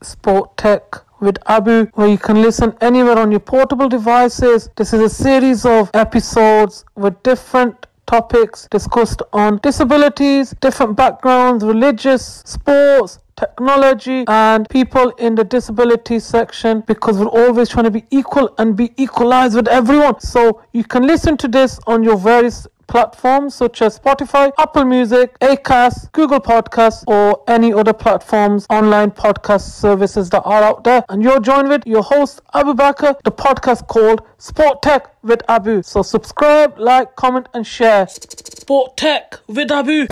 Sport Tech with Abu, where you can listen anywhere on your portable devices. This is a series of episodes with different topics discussed on disabilities, different backgrounds, religious, sports, technology, and people in the disability section, because we're always trying to be equal and be equalized with everyone. So you can listen to this on your various platforms such as Spotify, Apple Music, Acast, Google Podcasts, or any other platforms, online podcast services that are out there. And you're joined with your host Abu Bakr, the podcast called Sport Tech with Abu. So subscribe, like, comment and share. Sport Tech with Abu.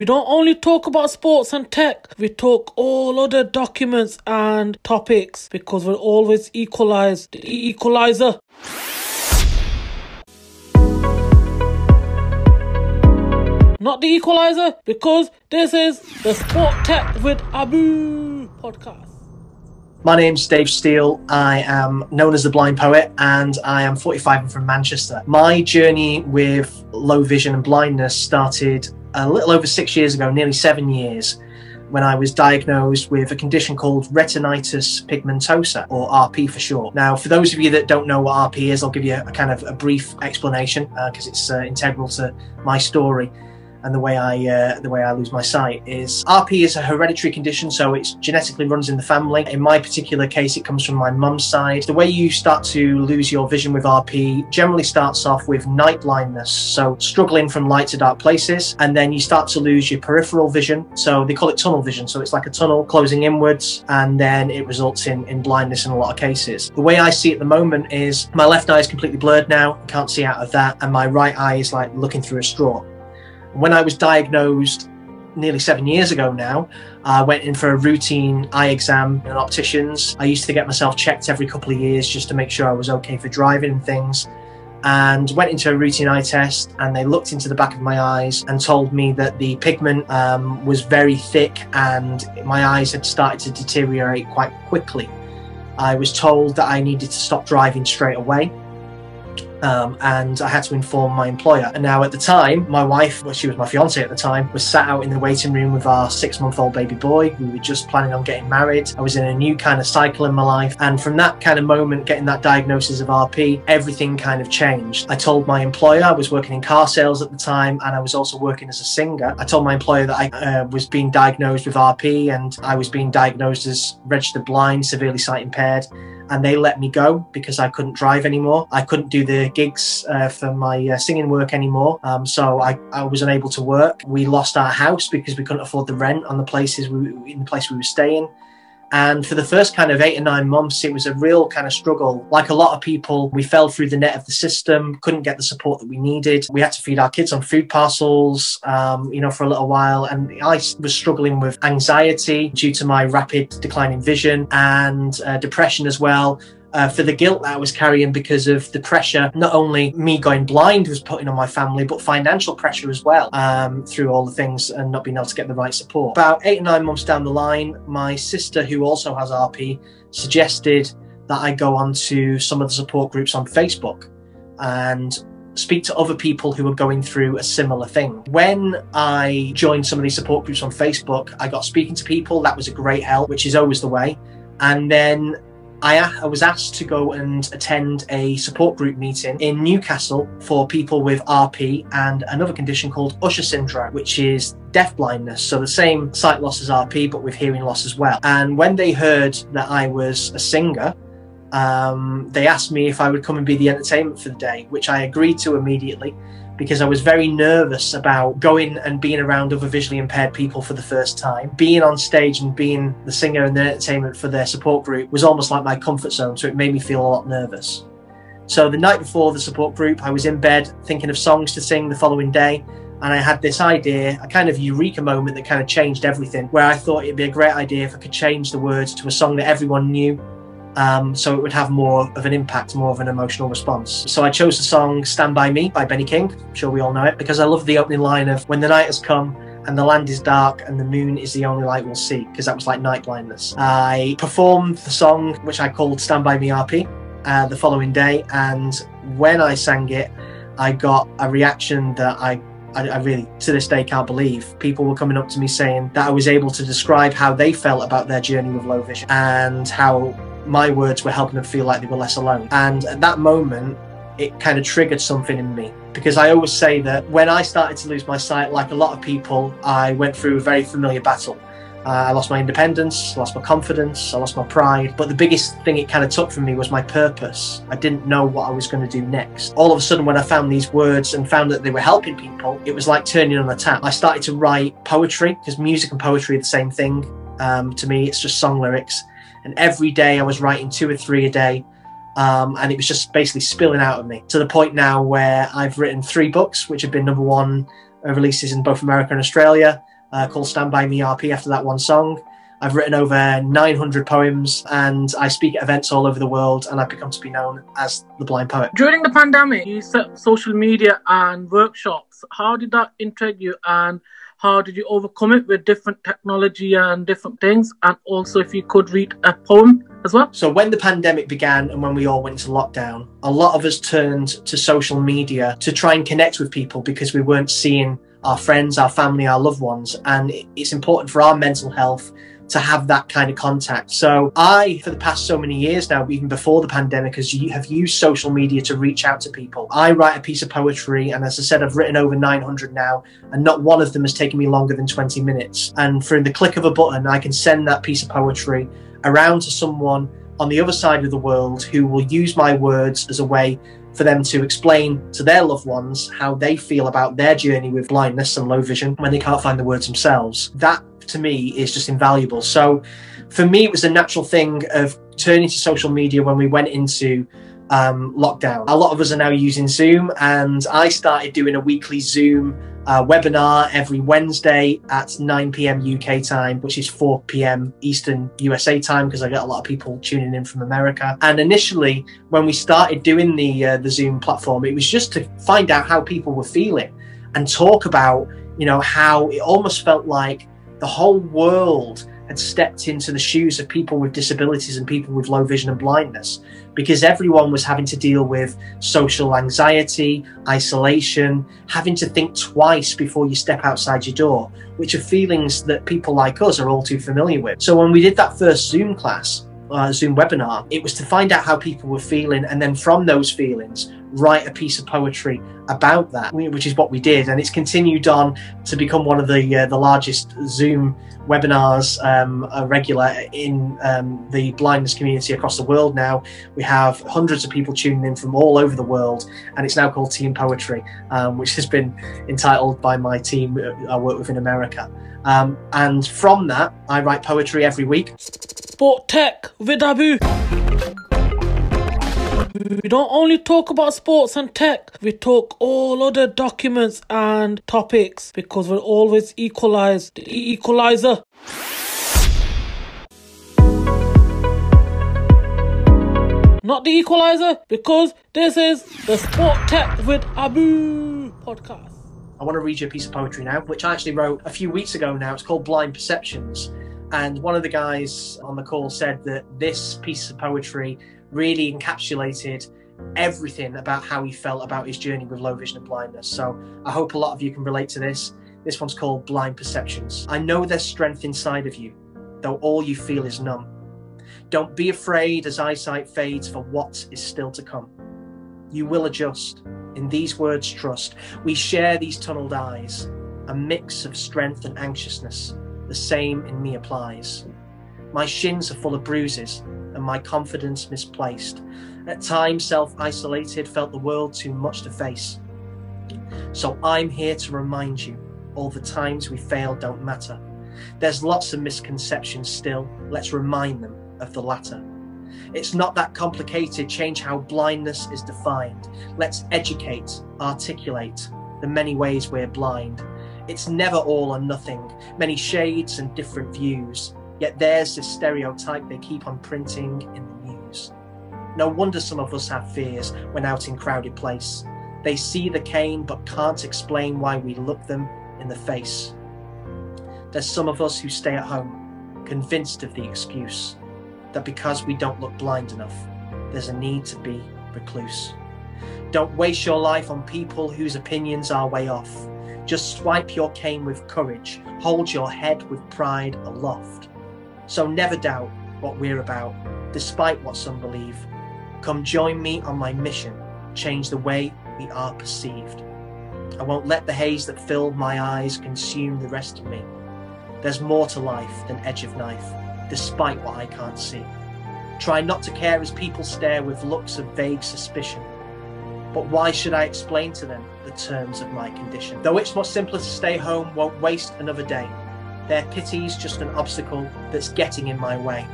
We don't only talk about sports and tech, we talk all other documents and topics, because we're always equalized. The equalizer. Not the equalizer, because this is the Sport Tech with Abu podcast. My name's Dave Steele. I am known as the Blind Poet, and I am 45 and from Manchester. My journey with low vision and blindness started a little over 6 years ago, nearly 7 years, when I was diagnosed with a condition called retinitis pigmentosa, or RP for short. Now, for those of you that don't know what RP is, I'll give you a brief explanation, because it's integral to my story. And the way I lose my sight is RP is a hereditary condition, so it genetically runs in the family. In my particular case, it comes from my mum's side. The way you start to lose your vision with RP generally starts off with night blindness, so struggling from light to dark places, and then you start to lose your peripheral vision. So they call it tunnel vision. So it's like a tunnel closing inwards, and then it results in blindness in a lot of cases. The way I see it at the moment is my left eye is completely blurred now, I can't see out of that, and my right eye is like looking through a straw. When I was diagnosed nearly 7 years ago now, I went in for a routine eye exam in opticians. I used to get myself checked every couple of years just to make sure I was okay for driving and things, and went into a routine eye test, and they looked into the back of my eyes and told me that the pigment was very thick and my eyes had started to deteriorate quite quickly. I was told that I needed to stop driving straight away. And I had to inform my employer. And now at the time, my wife, well, she was my fiance at the time, was sat out in the waiting room with our 6-month-old baby boy. We were just planning on getting married. I was in a new kind of cycle in my life. And from that kind of moment, getting that diagnosis of RP, everything kind of changed. I told my employer, I was working in car sales at the time, and I was also working as a singer. I told my employer that I was being diagnosed with RP, and I was being diagnosed as registered blind, severely sight impaired. And they let me go because I couldn't drive anymore. I couldn't do the gigs for my singing work anymore. So I was unable to work. We lost our house because we couldn't afford the rent on the place we were staying. And for the first kind of 8 or 9 months, it was a real kind of struggle. Like a lot of people, we fell through the net of the system, couldn't get the support that we needed. We had to feed our kids on food parcels, for a little while. And I was struggling with anxiety due to my rapid decline in vision, and depression as well. For the guilt that I was carrying because of the pressure, not only me going blind was putting on my family, but financial pressure as well, through all the things and not being able to get the right support. About 8 or 9 months down the line, my sister, who also has RP, suggested that I go on to some of the support groups on Facebook and speak to other people who are going through a similar thing. When I joined some of these support groups on Facebook, I got speaking to people. That was a great help, which is always the way. And then I was asked to go and attend a support group meeting in Newcastle for people with RP and another condition called Usher syndrome, which is deaf blindness. So the same sight loss as RP, but with hearing loss as well. And when they heard that I was a singer, they asked me if I would come and be the entertainment for the day, which I agreed to immediately, because I was very nervous about going and being around other visually impaired people for the first time. Being on stage and being the singer and the entertainment for their support group was almost like my comfort zone, so it made me feel a lot nervous. So the night before the support group, I was in bed thinking of songs to sing the following day, and I had this idea, a kind of eureka moment that kind of changed everything, where I thought it'd be a great idea if I could change the words to a song that everyone knew, so it would have more of an impact, more of an emotional response. So I chose the song Stand By Me by Benny King. I'm sure we all know it, because I love the opening line of "When the night has come and the land is dark and the moon is the only light we'll see," because that was like night blindness. I performed the song, which I called Stand By Me RP, the following day, and when I sang it, I got a reaction that I I really, to this day, can't believe people were coming up to me saying that I was able to describe how they felt about their journey with low vision and how my words were helping them feel like they were less alone. And at that moment, it kind of triggered something in me, because I always say that when I started to lose my sight, like a lot of people, I went through a very familiar battle. I lost my independence, lost my confidence, I lost my pride. But the biggest thing it kind of took from me was my purpose. I didn't know what I was going to do next. All of a sudden, when I found these words and found that they were helping people, it was like turning on a tap. I started to write poetry, because music and poetry are the same thing. To me, it's just song lyrics. And every day I was writing 2 or 3 a day. And it was just basically spilling out of me, to the point now where I've written 3 books, which have been #1 releases in both America and Australia. Called Stand By Me RP after that one song. I've written over 900 poems, and I speak at events all over the world, and I've become to be known as the Blind Poet. During the pandemic, you set social media and workshops. How did that intrigue you, and how did you overcome it with different technology and different things? And also, if you could read a poem as well. So when the pandemic began and when we all went into lockdown, a lot of us turned to social media to try and connect with people, because we weren't seeing our friends, our family, our loved ones. And it's important for our mental health to have that kind of contact. So I, for the past so many years now, even before the pandemic, have used social media to reach out to people. I write a piece of poetry, and as I said, I've written over 900 now, and not one of them has taken me longer than 20 minutes. And for the click of a button, I can send that piece of poetry around to someone on the other side of the world who will use my words as a way for them to explain to their loved ones how they feel about their journey with blindness and low vision when they can't find the words themselves. That, to me, is just invaluable. So for me, it was a natural thing of turning to social media when we went into lockdown. A lot of us are now using Zoom, and I started doing a weekly Zoom webinar every Wednesday at 9 p.m. UK time, which is 4 p.m. Eastern USA time, because I get a lot of people tuning in from America. And initially, when we started doing the Zoom platform, it was just to find out how people were feeling and talk about, you know, how it almost felt like the whole world had stepped into the shoes of people with disabilities and people with low vision and blindness, because everyone was having to deal with social anxiety, isolation, having to think twice before you step outside your door, which are feelings that people like us are all too familiar with. So when we did that first Zoom class, Zoom webinar, it was to find out how people were feeling, and then from those feelings, write a piece of poetry about that, which is what we did. And it's continued on to become one of the largest Zoom webinars regular in the blindness community across the world now. We have hundreds of people tuning in from all over the world, and it's now called Team Poetry, which has been entitled by my team I work with in America. And from that, I write poetry every week. Sport Tech with Abu. We don't only talk about sports and tech, we talk all other documents and topics, because we'll always equalize the equalizer. Not the equalizer, because this is the Sport Tech with Abu podcast. I want to read you a piece of poetry now, which I actually wrote a few weeks ago now. It's called Blind Perceptions. And one of the guys on the call said that this piece of poetry really encapsulated everything about how he felt about his journey with low vision and blindness. So I hope a lot of you can relate to this. This one's called Blind Perceptions. I know there's strength inside of you, though all you feel is numb. Don't be afraid as eyesight fades for what is still to come. You will adjust. In these words, trust. We share these tunneled eyes, a mix of strength and anxiousness. The same in me applies. My shins are full of bruises and my confidence misplaced. At times, self-isolated, felt the world too much to face. So I'm here to remind you, all the times we failed don't matter. There's lots of misconceptions still. Let's remind them of the latter. It's not that complicated, change how blindness is defined. Let's educate, articulate the many ways we're blind. It's never all or nothing, many shades and different views. Yet there's this stereotype they keep on printing in the news. No wonder some of us have fears when out in crowded place. They see the cane but can't explain why we look them in the face. There's some of us who stay at home, convinced of the excuse that because we don't look blind enough, there's a need to be recluse. Don't waste your life on people whose opinions are way off. Just swipe your cane with courage, hold your head with pride aloft. So never doubt what we're about, despite what some believe. Come join me on my mission, change the way we are perceived. I won't let the haze that filled my eyes consume the rest of me. There's more to life than edge of knife, despite what I can't see. Try not to care as people stare with looks of vague suspicion. But why should I explain to them the terms of my condition? Though it's much simpler to stay home, won't waste another day. Their pity's just an obstacle that's getting in my way.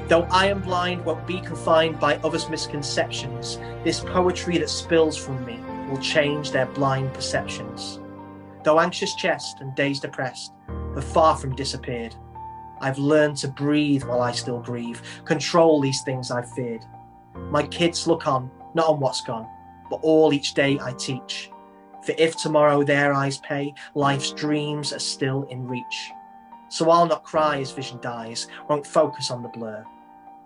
Though I am blind, won't be confined by others' misconceptions. This poetry that spills from me will change their blind perceptions. Though anxious chest and days depressed have far from disappeared, I've learned to breathe while I still grieve, control these things I've feared. My kids look on, not on what's gone, but all each day I teach. For if tomorrow their eyes pay, life's dreams are still in reach. So I'll not cry as vision dies, won't focus on the blur.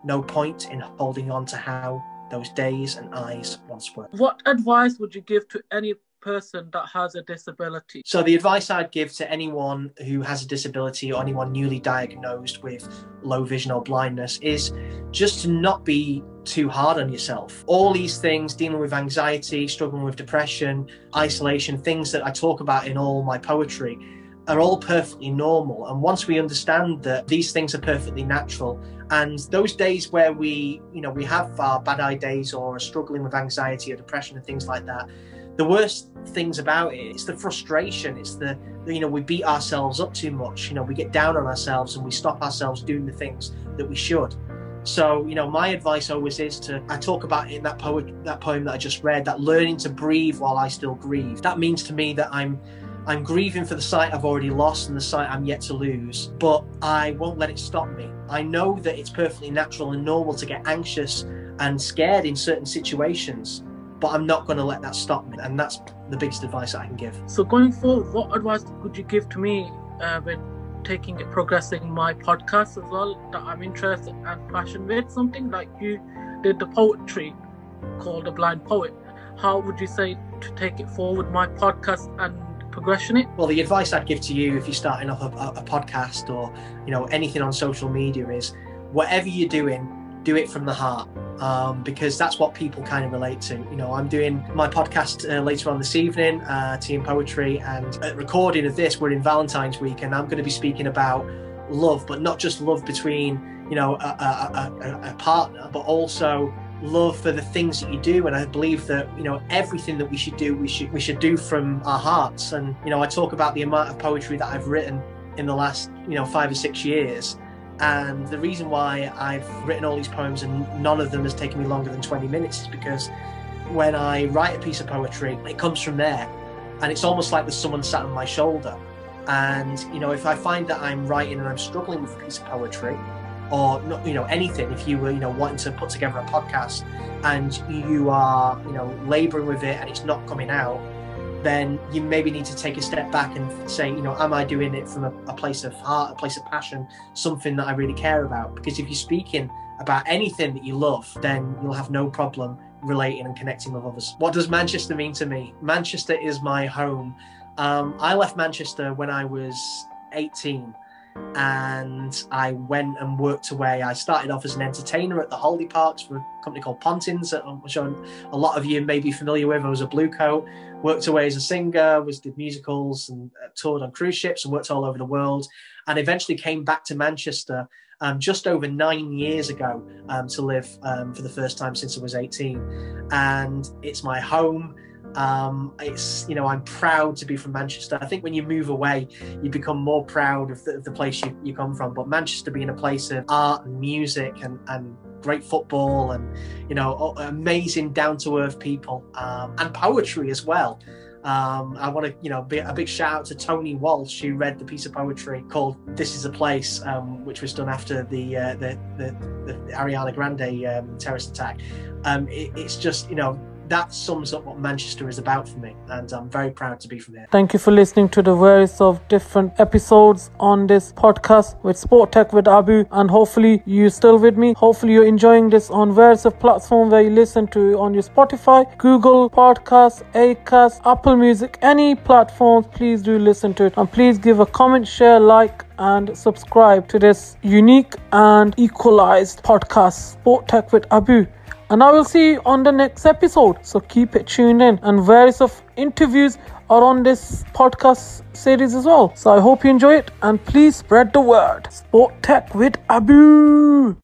No point in holding on to how those days and eyes once were. What advice would you give to any person that has a disability? So the advice I'd give to anyone who has a disability or anyone newly diagnosed with low vision or blindness is just to not be too hard on yourself. All these things, dealing with anxiety, struggling with depression, isolation, things that I talk about in all my poetry, are all perfectly normal. And once we understand that these things are perfectly natural, and those days where we have our bad eye days or are struggling with anxiety or depression and things like that, the worst things about it is the frustration. It's we beat ourselves up too much. We get down on ourselves and we stop ourselves doing the things that we should. So, my advice always is I talk about it in that poem that I just read, that learning to breathe while I still grieve. That means to me that I'm grieving for the sight I've already lost and the sight I'm yet to lose, but I won't let it stop me. I know that it's perfectly natural and normal to get anxious and scared in certain situations, but I'm not going to let that stop me. And that's the biggest advice I can give. So going forward, what advice would you give to me with progressing my podcast as well, that I'm interested and passionate with? Something like you did the poetry called The Blind Poet. How would you say to take it forward, my podcast and progression it? Well, the advice I'd give to you if you're starting off a podcast or anything on social media is, whatever you're doing, do it from the heart, because that's what people kind of relate to. I'm doing my podcast later on this evening, Tea and Poetry, and at recording of this, we're in Valentine's week, and I'm going to be speaking about love, but not just love between a partner, but also love for the things that you do. And I believe that everything that we should do, we should do from our hearts. And I talk about the amount of poetry that I've written in the last 5 or 6 years, and the reason why I've written all these poems and none of them has taken me longer than 20 minutes is because when I write a piece of poetry, it comes from there, and it's almost like there's someone sat on my shoulder. And if I find that I'm writing and I'm struggling with a piece of poetry, or anything, if you were wanting to put together a podcast and you are laboring with it and it's not coming out, then you maybe need to take a step back and say, am I doing it from a place of heart, a place of passion, something that I really care about? Because if you're speaking about anything that you love, then you'll have no problem relating and connecting with others. What does Manchester mean to me? Manchester is my home. I left Manchester when I was 18. And I went and worked away. I started off as an entertainer at the holiday parks for a company called Pontins, which a lot of you may be familiar with. I was a blue coat, worked away as a singer, did musicals and toured on cruise ships and worked all over the world, and eventually came back to Manchester just over 9 years ago to live for the first time since I was 18. And it's my home. I'm proud to be from Manchester. I think when you move away, you become more proud of the place you come from. But Manchester being a place of art and music and great football and amazing down-to-earth people and poetry as well. I want to be a big shout out to Tony Walsh, who read the piece of poetry called "This Is a Place," which was done after the Ariana Grande terrorist attack. It's just that sums up what Manchester is about for me, and I'm very proud to be from here. Thank you for listening to the various of different episodes on this podcast with Sport Tech with Abu, and hopefully you're still with me. Hopefully you're enjoying this on various of platforms where you listen to on your Spotify, Google Podcasts, Acast, Apple Music, any platforms. Please do listen to it, and please give a comment, share, like, and subscribe to this unique and equalized podcast, Sport Tech with Abu. And I will see you on the next episode. So keep it tuned in. And various of interviews are on this podcast series as well. So I hope you enjoy it. And please spread the word. Sport Tech with Abu.